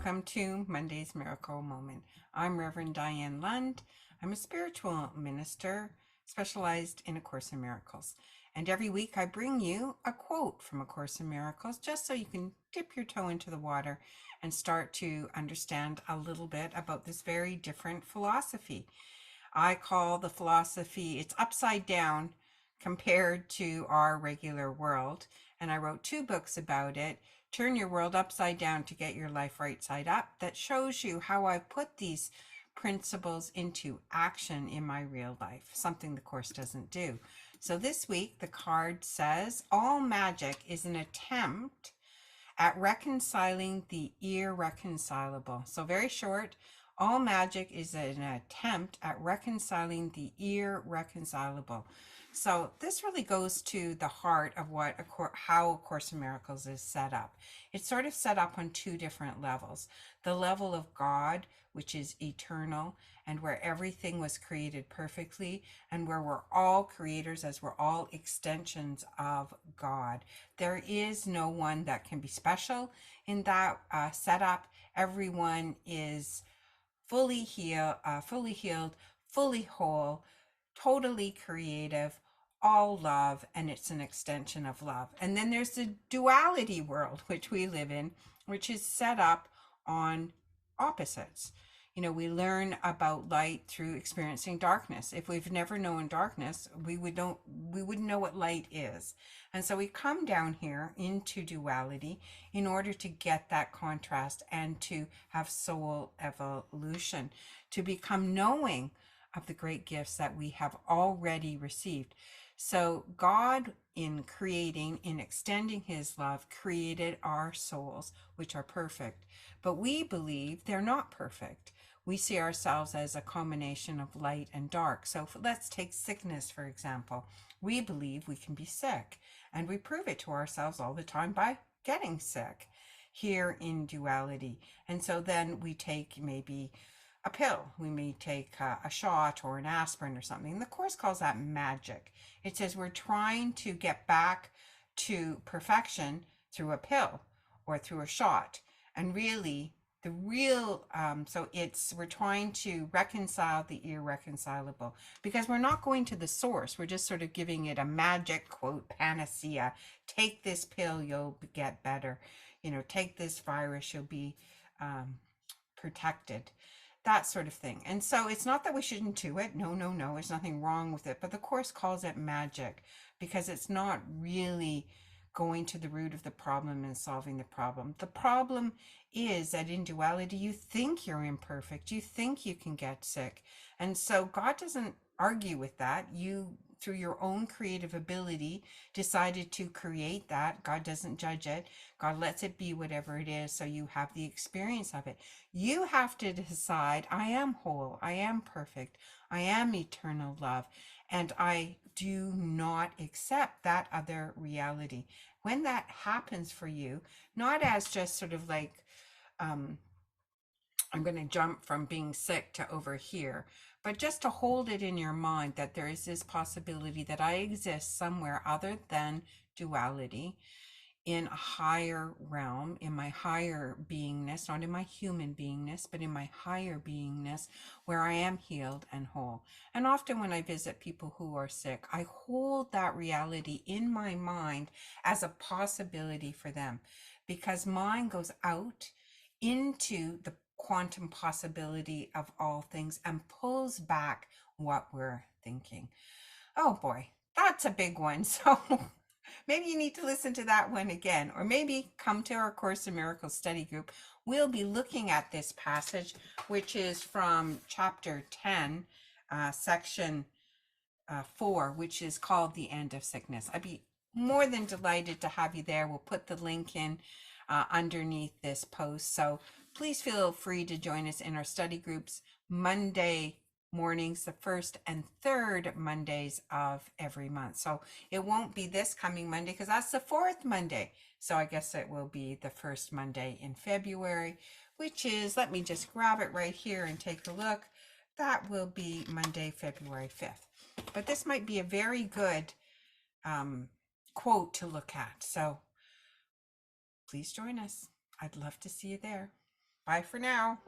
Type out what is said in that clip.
Welcome to Monday's Miracle Moment. I'm Reverend Diane Lund. I'm a spiritual minister specialized in A Course in Miracles. And every week I bring you a quote from A Course in Miracles just so you can dip your toe into the water and start to understand a little bit about this very different philosophy. I call the philosophy, it's upside down compared to our regular world. And I wrote 2 books about it. Turn Your World Upside Down to Get Your Life Right Side Up, that shows you how I put these principles into action in my real life, something the Course doesn't do. So this week, the card says, all magic is an attempt at reconciling the irreconcilable. So very short, all magic is an attempt at reconciling the irreconcilable. So this really goes to the heart of how A Course in Miracles is set up. It's sort of set up on 2 different levels. The level of God, which is eternal, and where everything was created perfectly, and where we're all creators as we're all extensions of God. There is no one that can be special in that setup. Everyone is fully healed, fully whole, totally creative, all love, and it's an extension of love. And then there's the duality world, which we live in, which is set up on opposites. You know, we learn about light through experiencing darkness. If we've never known darkness, we wouldn't know what light is. And so we come down here into duality in order to get that contrast and to have soul evolution, to become knowing of the great gifts that we have already received. So God, in creating, in extending his love, created our souls, which are perfect. But we believe they're not perfect. We see ourselves as a combination of light and dark. So let's take sickness, for example. We believe we can be sick, and we prove it to ourselves all the time by getting sick here in duality. And so then we take maybe a pill. We may take a shot or an aspirin or something. The Course calls that magic. It says we're trying to get back to perfection through a pill or through a shot. And really, we're trying to reconcile the irreconcilable, because we're not going to the source. We're just sort of giving it a magic, quote, panacea. Take this pill, you'll get better. You know, take this virus, you'll be protected. That sort of thing. And so it's not that we shouldn't do it. No, there's nothing wrong with it. But the Course calls it magic because it's not really going to the root of the problem and solving the problem. The problem is that in duality, you think you're imperfect. You think you can get sick. And so God doesn't argue with that. You, through your own creative ability, decided to create that. God doesn't judge it. God lets it be whatever it is, so you have the experience of it. You have to decide, I am whole, I am perfect, I am eternal love, and I do not accept that other reality. When that happens for you, not as just sort of like, I'm going to jump from being sick to over here, but just to hold it in your mind that there is this possibility that I exist somewhere other than duality, in a higher realm, in my higher beingness, not in my human beingness, but in my higher beingness, where I am healed and whole. And often when I visit people who are sick, I hold that reality in my mind as a possibility for them, because mine goes out into the quantum possibility of all things and pulls back what we're thinking. Oh boy, that's a big one. So maybe you need to listen to that one again, or maybe come to our Course in Miracles study group. We'll be looking at this passage, which is from chapter 10, section 4, which is called The End of Sickness. I'd be more than delighted to have you there. We'll put the link in underneath this post. So please feel free to join us in our study groups Monday mornings, the first and third Mondays of every month. So it won't be this coming Monday because that's the 4th Monday. So I guess it will be the first Monday in February, which is, let me just grab it right here and take a look. That will be Monday, February 5th. But this might be a very good quote to look at. So please join us. I'd love to see you there. Bye for now.